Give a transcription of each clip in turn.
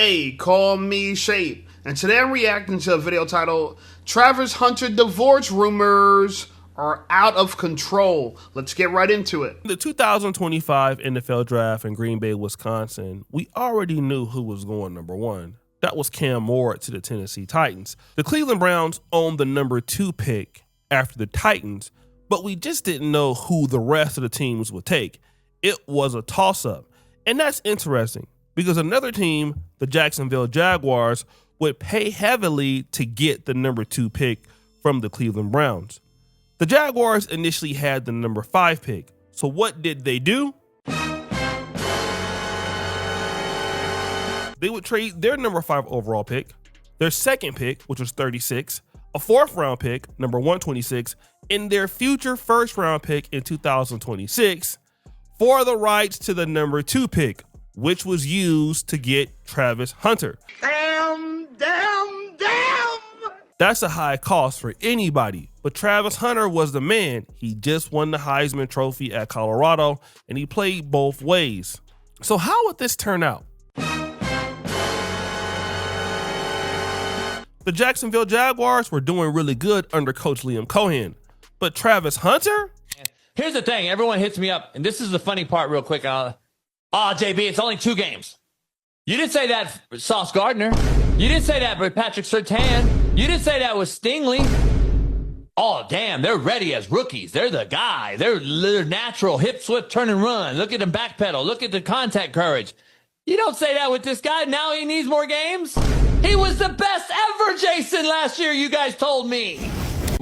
Hey, call me Shape. And today I'm reacting to a video titled Travis Hunter divorce rumors are out of control. Let's get right into it. The 2025 NFL Draft in Green Bay, Wisconsin, we already knew who was going number one. That was Cam Moore to the Tennessee Titans. The Cleveland Browns owned the number 2 pick after the Titans, but we just didn't know who the rest of the teams would take. It was a toss-up, and that's interesting because another team, the Jacksonville Jaguars, would pay heavily to get the number 2 pick from the Cleveland Browns. The Jaguars initially had the number 5 pick, so what did they do? They would trade their number 5 overall pick, their second pick, which was 36, a 4th round pick, number 126, and their future 1st round pick in 2026 for the rights to the number 2 pick, which was used to get Travis Hunter. Damn. That's a high cost for anybody, but Travis Hunter was the man. He just won the Heisman Trophy at Colorado, and he played both ways. So how would this turn out? The Jacksonville Jaguars were doing really good under Coach Liam Cohen, but Travis Hunter? Here's the thing, everyone hits me up, and this is the funny part real quick. JB, it's only 2 games. You didn't say that for Sauce Gardner. You didn't say that with Patrick Surtain. You didn't say that with Stingley. Oh, damn, they're ready as rookies. They're the guy. They're natural, hip, swift, turn and run. Look at them backpedal. Look at the contact courage. You don't say that with this guy. Now he needs more games. He was the best ever, Jason, last year, you guys told me.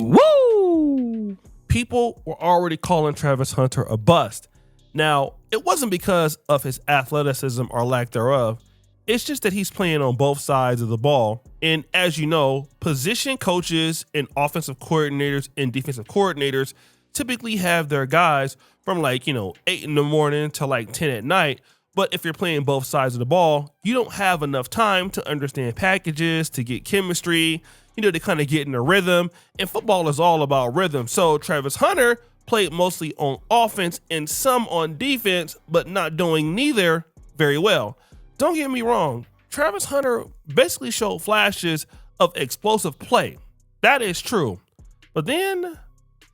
Woo! People were already calling Travis Hunter a bust. Now, it wasn't because of his athleticism or lack thereof. It's just that he's playing on both sides of the ball. And as you know, position coaches and offensive coordinators and defensive coordinators typically have their guys from 8 in the morning to 10 at night. But if you're playing both sides of the ball, you don't have enough time to understand packages, to get chemistry, to kind of get in a rhythm. And football is all about rhythm. So Travis Hunter played mostly on offense and some on defense, but not doing neither very well. Don't get me wrong, Travis Hunter basically showed flashes of explosive play. That is true. But then,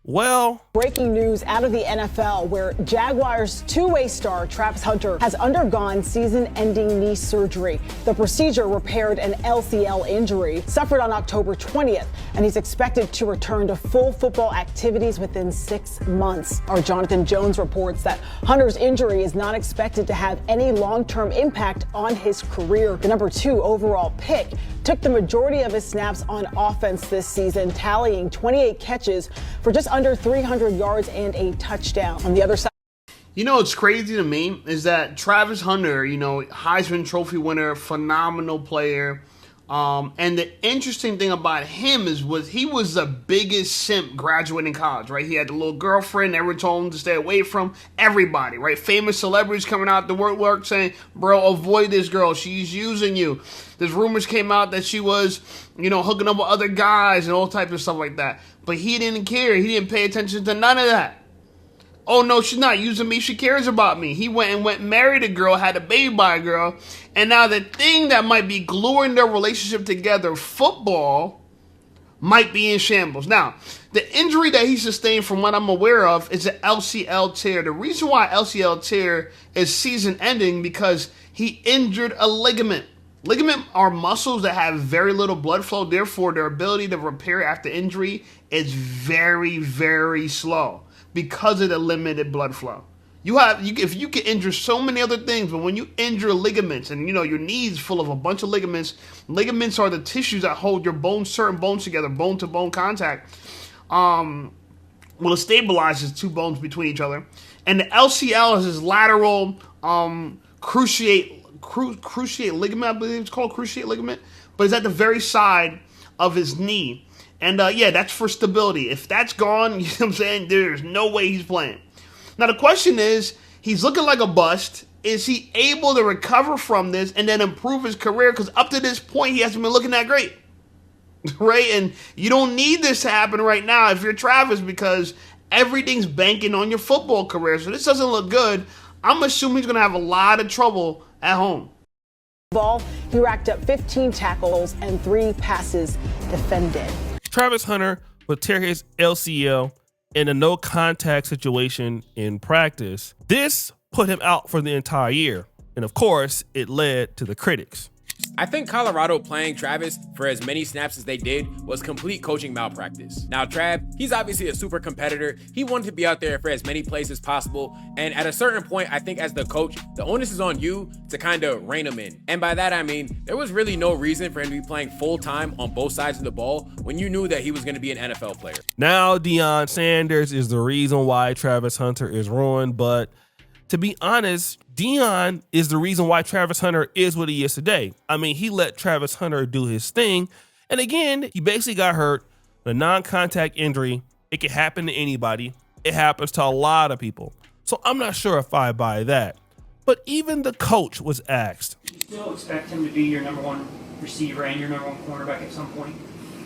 well... Breaking news out of the NFL, where Jaguars two-way star Travis Hunter has undergone season-ending knee surgery. The procedure repaired an LCL injury suffered on October 20th, and he's expected to return to full football activities within 6 months. Our Jonathan Jones reports that Hunter's injury is not expected to have any long-term impact on his career. The number 2 overall pick took the majority of his snaps on offense this season, tallying 28 catches for just under 300 yards and a touchdown. On the other side, What's crazy to me is that Travis Hunter, Heisman Trophy winner, phenomenal player. And the interesting thing about him he was the biggest simp graduating college, right? He had the little girlfriend, everyone told him to stay away from everybody, right? Famous celebrities coming out the work saying, bro, avoid this girl. She's using you. There's rumors came out that she was, hooking up with other guys and all types of stuff like that. But he didn't care. He didn't pay attention to none of that. Oh, no, she's not using me. She cares about me. He went married a girl, had a baby by a girl. And now the thing that might be gluing their relationship together, football, might be in shambles. Now, the injury that he sustained, from what I'm aware of, is an LCL tear. The reason why LCL tear is season-ending because he injured a ligament. Ligament are muscles that have very little blood flow. Therefore, their ability to repair after injury is very, very slow because of the limited blood flow. If you can injure so many other things, but when you injure ligaments, and your knee's full of a bunch of ligaments. Ligaments are the tissues that hold your bones, certain bones together, bone-to-bone contact. It stabilizes 2 bones between each other. And the LCL is this lateral cruciate ligament, I believe it's called cruciate ligament, but it's at the very side of his knee. And that's for stability. If that's gone, there's no way he's playing. Now the question is, he's looking like a bust. Is he able to recover from this and then improve his career? Because up to this point, he hasn't been looking that great. Right? And you don't need this to happen right now if you're Travis, because everything's banking on your football career. So this doesn't look good. I'm assuming he's going to have a lot of trouble at home. Ball He racked up 15 tackles and 3 passes defended. Travis Hunter would tear his LCL in a no contact situation in practice. This put him out for the entire year. And of course, it led to the critics. I think Colorado playing Travis for as many snaps as they did was complete coaching malpractice. Now, Trav, he's obviously a super competitor. He wanted to be out there for as many plays as possible. And at a certain point, I think as the coach, the onus is on you to kind of rein him in. And by that, I mean, there was really no reason for him to be playing full time on both sides of the ball when you knew that he was going to be an NFL player. Now, Deion Sanders is the reason why Travis Hunter is ruined. But to be honest, Deion is the reason why Travis Hunter is what he is today. I mean, he let Travis Hunter do his thing. And again, he basically got hurt. A non-contact injury. It can happen to anybody. It happens to a lot of people. So I'm not sure if I buy that. But even the coach was asked. Do you still expect him to be your number one receiver and your number one cornerback at some point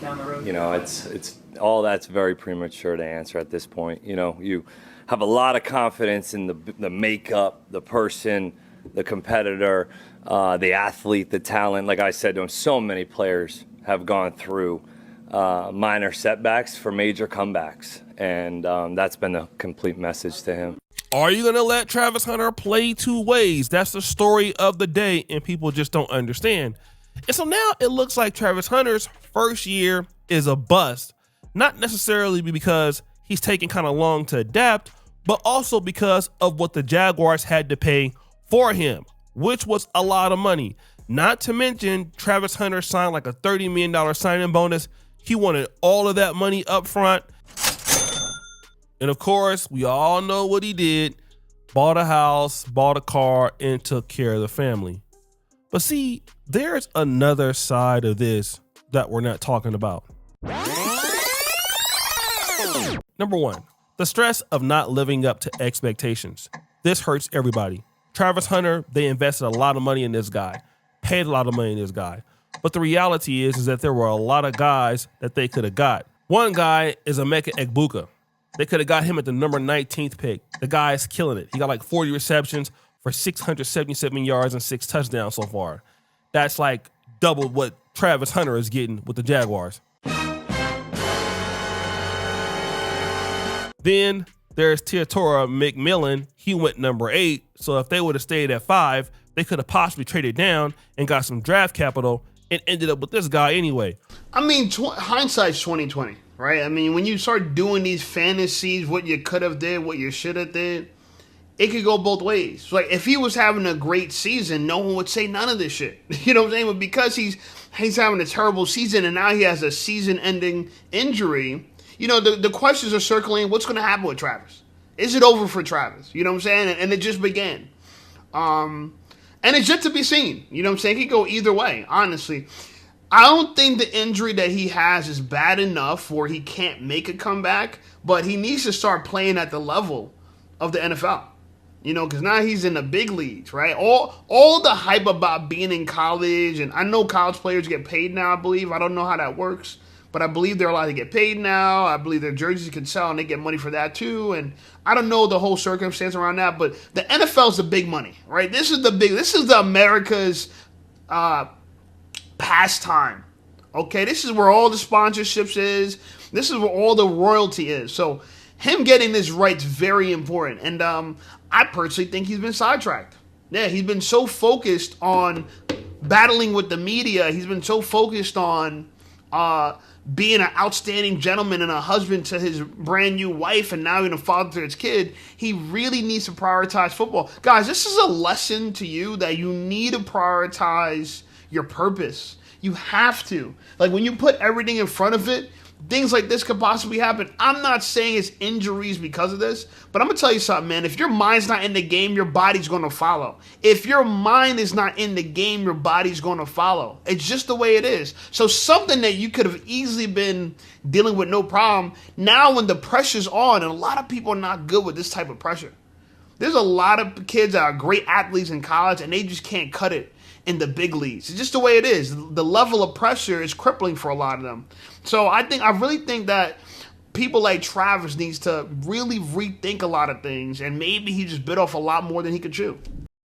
down the road? You know, it's all that's very premature to answer at this point. You know, you have a lot of confidence in the makeup, the person, the competitor, the athlete, the talent. Like I said, so many players have gone through minor setbacks for major comebacks, and that's been the complete message to him. Are you going to let Travis Hunter play two ways? That's the story of the day, and people just don't understand. And so now it looks like Travis Hunter's first year is a bust, not necessarily because he's taking kind of long to adapt, but also because of what the Jaguars had to pay for him, which was a lot of money. Not to mention, Travis Hunter signed like a $30 million signing bonus. He wanted all of that money up front. And of course, we all know what he did. Bought a house, bought a car, and took care of the family. But see, there's another side of this that we're not talking about. Number one, the stress of not living up to expectations. This hurts everybody. Travis Hunter, they invested a lot of money in this guy, paid a lot of money in this guy. But the reality is that there were a lot of guys that they could have got. One guy is Emeka Egbuka. They could have got him at the number 19th pick. The guy is killing it. He got like 40 receptions for 677 yards and 6 touchdowns so far. That's like double what Travis Hunter is getting with the Jaguars. Then there's Teodoro McMillan. He went number 8. So if they would have stayed at 5, they could have possibly traded down and got some draft capital and ended up with this guy anyway. I mean, hindsight's 2020, right? I mean, when you start doing these fantasies, what you could have did, what you should have did, it could go both ways. Like, if he was having a great season, no one would say none of this shit. You know what I'm saying? But because he's having a terrible season and now he has a season-ending injury, you know, the questions are circling, what's going to happen with Travis? Is it over for Travis? You know what I'm saying? And it just began. And it's yet to be seen. You know what I'm saying? It could go either way, honestly. I don't think the injury that he has is bad enough where he can't make a comeback, but he needs to start playing at the level of the NFL. You know, because now he's in the big leagues, right? All the hype about being in college, and I know college players get paid now, I believe. I don't know how that works, but I believe they're allowed to get paid now. I believe their jerseys can sell, and they get money for that too. And I don't know the whole circumstance around that, but the NFL is the big money, right? This is the America's pastime, okay? This is where all the sponsorships is. This is where all the royalty is. So him getting this right is very important. And I personally think he's been sidetracked. Yeah, he's been so focused on battling with the media. He's been so focused on being an outstanding gentleman and a husband to his brand new wife and now even a father to his kid. He really needs to prioritize football. Guys, this is a lesson to you that you need to prioritize your purpose. You have to. Like, when you put everything in front of it, things like this could possibly happen. I'm not saying it's injuries because of this, but I'm going to tell you something, man. If your mind's not in the game, your body's going to follow. If your mind is not in the game, your body's going to follow. It's just the way it is. So something that you could have easily been dealing with no problem, now when the pressure's on, and a lot of people are not good with this type of pressure. There's a lot of kids that are great athletes in college, and they just can't cut it in the big leagues. It's just the way it is. The level of pressure is crippling for a lot of them. So I really think that people like Travis needs to really rethink a lot of things, and maybe he just bit off a lot more than he could chew.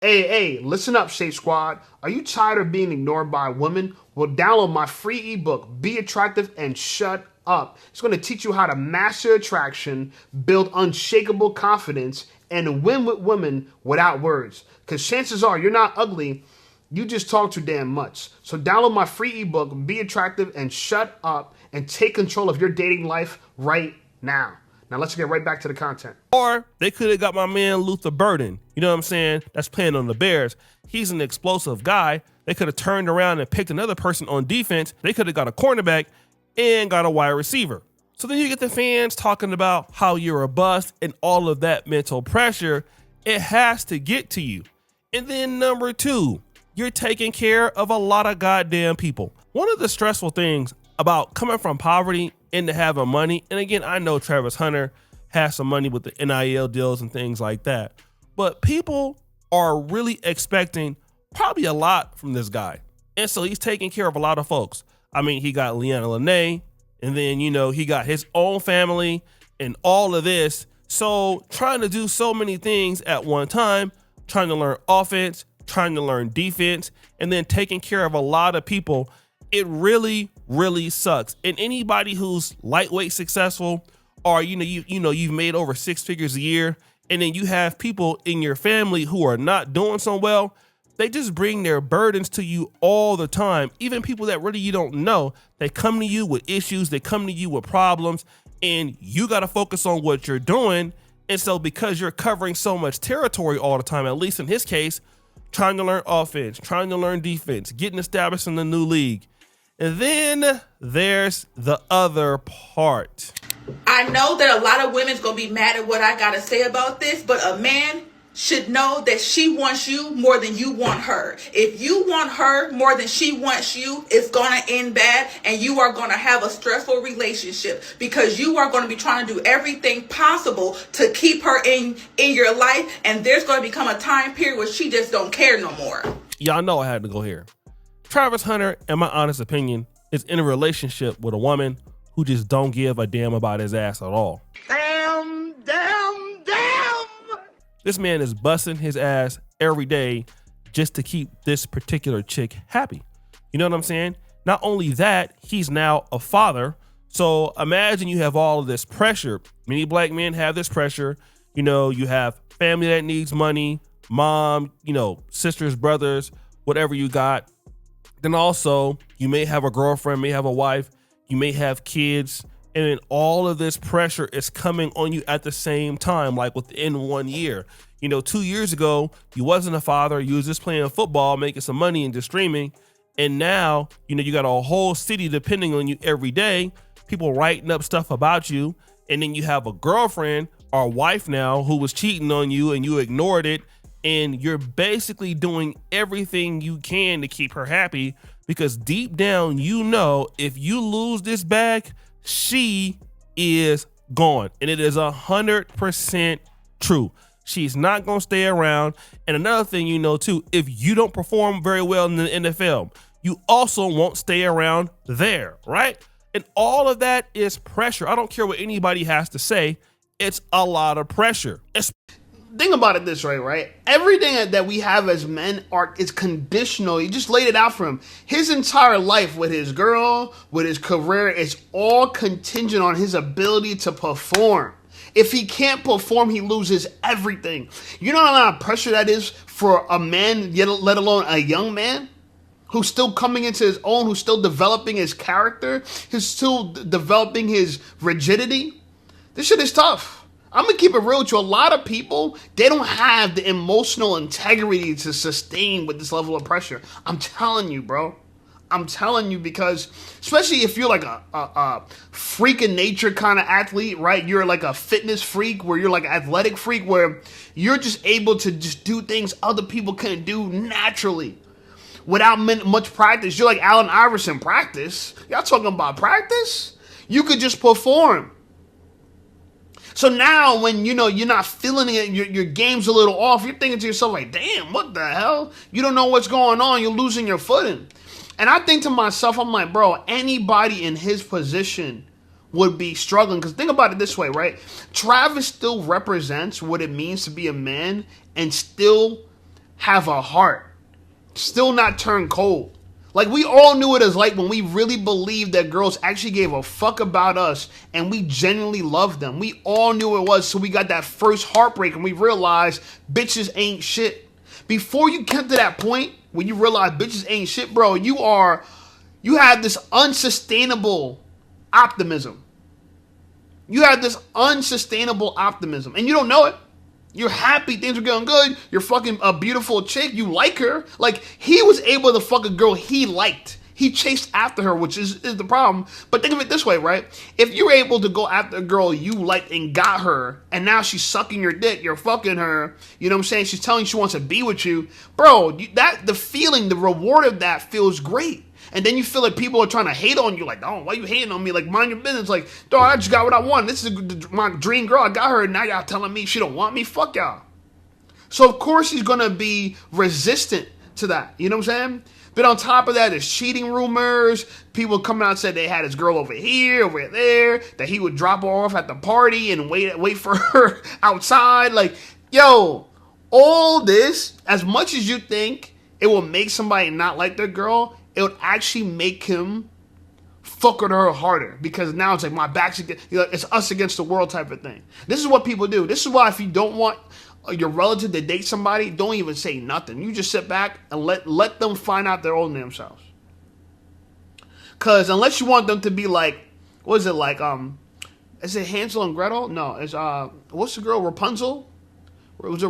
Hey, listen up, Shape Squad. Are you tired of being ignored by women? Well, download my free ebook, Be Attractive and Shut Up. It's going to teach you how to master attraction, build unshakable confidence, and win with women without words. Because chances are you're not ugly, you just talk too damn much. So download my free ebook, Be Attractive and Shut Up, and take control of your dating life right now. Now let's get right back to the content. Or they could have got my man Luther Burden, you know what I'm saying, that's playing on the Bears. He's an explosive guy. They could have turned around and picked another person on defense. They could have got a cornerback and got a wide receiver. So then you get the fans talking about how you're a bust and all of that mental pressure. It has to get to you. And then number two, you're taking care of a lot of goddamn people. One of the stressful things about coming from poverty into having money, and again, I know Travis Hunter has some money with the NIL deals and things like that, but people are really expecting probably a lot from this guy. And so he's taking care of a lot of folks. I mean, he got Leanna Lene, and then, you know, he got his own family and all of this. So trying to do so many things at one time, trying to learn offense, trying to learn defense, and then taking care of a lot of people, it really, really sucks. And anybody who's lightweight successful, or you've made over 6 figures a year, and then you have people in your family who are not doing so well, they just bring their burdens to you all the time. Even people that really you don't know, they come to you with issues, they come to you with problems, and you got to focus on what you're doing. And so because you're covering so much territory all the time, at least in his case, trying to learn offense, trying to learn defense, getting established in the new league. And then there's the other part. I know that a lot of women's gonna be mad at what I gotta say about this, but a man should know that she wants you more than you want her. If you want her more than she wants you, it's gonna end bad, and you are gonna have a stressful relationship because you are gonna be trying to do everything possible to keep her in your life, and there's gonna become a time period where she just don't care no more. Y'all know I had to go here. Travis Hunter, in my honest opinion, is in a relationship with a woman who just don't give a damn about his ass at all. Damn. This man is busting his ass every day just to keep this particular chick happy. You know what I'm saying? Not only that, he's now a father. So imagine you have all of this pressure. Many black men have this pressure. You know, you have family that needs money, mom, sisters, brothers, whatever you got. Then also, you may have a girlfriend, may have a wife, you may have kids, and then all of this pressure is coming on you at the same time, like within 1 year. 2 years ago, you wasn't a father, you was just playing football, making some money and just streaming. And now, you got a whole city depending on you every day, people writing up stuff about you. And then you have a girlfriend or wife now who was cheating on you and you ignored it. And you're basically doing everything you can to keep her happy because deep down, if you lose this bag, she is gone. And it is 100% true. She's not going to stay around. And another thing too, if you don't perform very well in the NFL, you also won't stay around there, right? And all of that is pressure. I don't care what anybody has to say. It's a lot of pressure. Think about it this way, right? Everything that we have as men is conditional. You just laid it out for him. His entire life with his girl, with his career, is all contingent on his ability to perform. If he can't perform, he loses everything. You know what amount of pressure that is for a man, let alone a young man, who's still coming into his own, who's still developing his character, who's still developing his rigidity. This shit is tough. I'm going to keep it real with you. A lot of people, they don't have the emotional integrity to sustain with this level of pressure. I'm telling you, bro. I'm telling you, because especially if you're like a freak in nature kind of athlete, right? You're like a fitness freak, where you're like an athletic freak, where you're just able to just do things other people couldn't do naturally without much practice. You're like Allen Iverson practice. Y'all talking about practice? You could just perform. So now when, you're not feeling it, your game's a little off, you're thinking to yourself like, damn, what the hell? You don't know what's going on. You're losing your footing. And I think to myself, I'm like, bro, anybody in his position would be struggling. Because think about it this way, right? Travis still represents what it means to be a man and still have a heart, still not turn cold. Like, we all knew it as like when we really believed that girls actually gave a fuck about us and we genuinely loved them. We all knew it was, so we got that first heartbreak and we realized bitches ain't shit. Before you get to that point when you realize bitches ain't shit, bro, you have this unsustainable optimism. You have this unsustainable optimism and you don't know it. You're happy, things are going good. You're fucking a beautiful chick. You like her. Like, he was able to fuck a girl he liked. He chased after her, which is the problem. But think of it this way, right? If you're able to go after a girl you liked and got her, and now she's sucking your dick, you're fucking her, you know what I'm saying? She's telling you she wants to be with you. Bro, the feeling, the reward of that feels great. And then you feel like people are trying to hate on you. Like, oh, why you hating on me? Like, mind your business. Like, dog, I just got what I want. This is my dream girl. I got her, and now y'all telling me she don't want me? Fuck y'all. So, of course, he's going to be resistant to that. You know what I'm saying? But on top of that, there's cheating rumors. People coming out and said they had his girl over here, over there, that he would drop her off at the party and wait for her outside. Like, yo, all this, as much as you think it will make somebody not like their girl, it would actually make him fuck with her harder, because now it's like my back's against, it's us against the world type of thing. This is what people do. This is why if you don't want your relative to date somebody, don't even say nothing. You just sit back and let them find out their own themselves. Because unless you want them to be like, what is it like? Is it Hansel and Gretel? No, it's what's the girl, Rapunzel? It's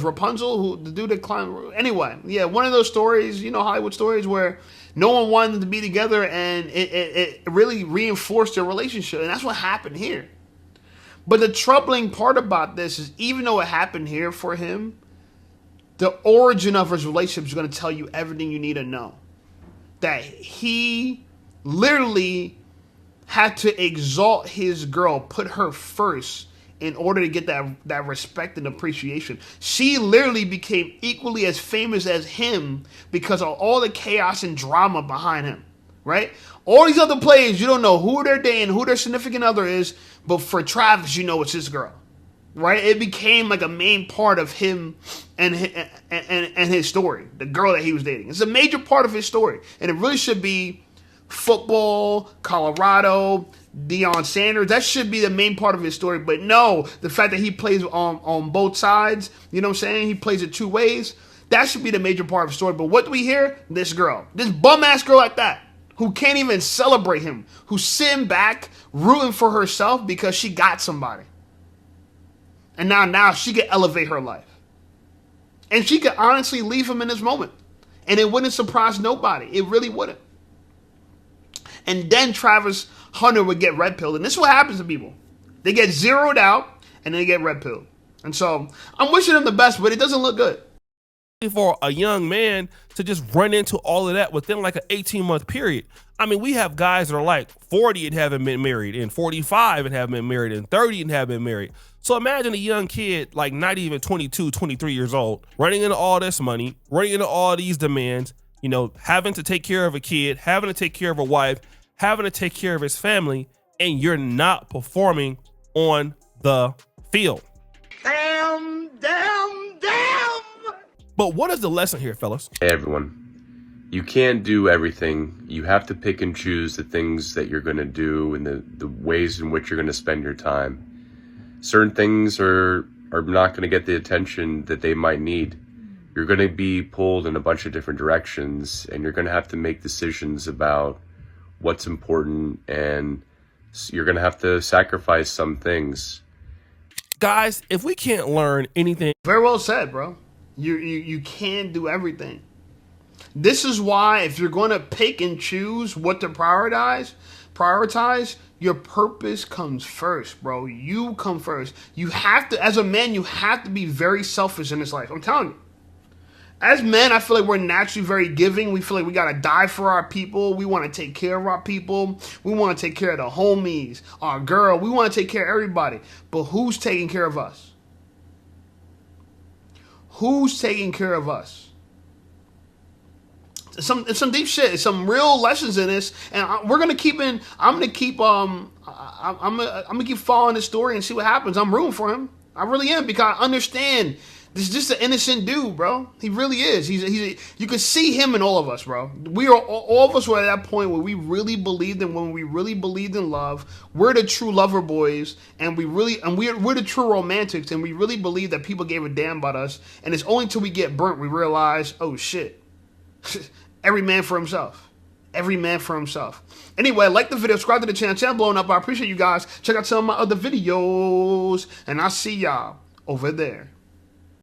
Rapunzel, who the dude that climbed. Anyway, yeah, one of those stories, Hollywood stories where no one wanted them to be together, and it really reinforced their relationship, and that's what happened here. But the troubling part about this is, even though it happened here for him, the origin of his relationship is going to tell you everything you need to know. That he literally had to exalt his girl, put her first, in order to get that respect and appreciation. She literally became equally as famous as him because of all the chaos and drama behind him, right? All these other players, you don't know who they're dating, who their significant other is, but for Travis, you know it's his girl, right? It became like a main part of him and his story, the girl that he was dating. It's a major part of his story, and it really should be football, Colorado, Deion Sanders. That should be the main part of his story. But no, the fact that he plays on both sides, you know what I'm saying? He plays it two ways. That should be the major part of the story. But what do we hear? This girl, this bum-ass girl like that, who can't even celebrate him, who's sitting back rooting for herself because she got somebody. And now she could elevate her life. And she could honestly leave him in this moment. And it wouldn't surprise nobody. It really wouldn't. And then Travis Hunter would get red pilled. And this is what happens to people. They get zeroed out and then they get red pilled. And so I'm wishing him the best, but it doesn't look good. For a young man to just run into all of that within like an 18-month period. I mean, we have guys that are like 40 and haven't been married, and 45 and haven't been married, and 30 and haven't been married. So imagine a young kid, like not even 22, 23 years old, running into all this money, running into all these demands, having to take care of a kid, having to take care of a wife, having to take care of his family, and you're not performing on the field. Damn. But what is the lesson here, fellas? Hey, everyone. You can't do everything. You have to pick and choose the things that you're going to do and the ways in which you're going to spend your time. Certain things are not going to get the attention that they might need. You're going to be pulled in a bunch of different directions, and you're going to have to make decisions about what's important, and you're going to have to sacrifice some things. Guys, if we can't learn anything. Very well said, bro. You can't do everything. This is why if you're going to pick and choose what to prioritize, your purpose comes first, bro. You come first. You have to, as a man, you have to be very selfish in this life. I'm telling you. As men, I feel like we're naturally very giving. We feel like we got to die for our people. We want to take care of our people. We want to take care of the homies, our girl. We want to take care of everybody. But who's taking care of us? Who's taking care of us? Some deep shit. Some real lessons in this, and we're gonna keep in. I'm gonna keep keep following this story and see what happens. I'm rooting for him. I really am, because I understand This is just an innocent dude, bro. He really is. You can see him in all of us, bro. We are all of us were at that point where we really believed in when we really believed in love. We're the true lover boys, and we're the true romantics, and we really believe that people gave a damn about us. And it's only until we get burnt we realize, oh shit, every man for himself. Every man for himself. Anyway, like the video, subscribe to the channel blowing up. I appreciate you guys. Check out some of my other videos, and I'll see y'all over there.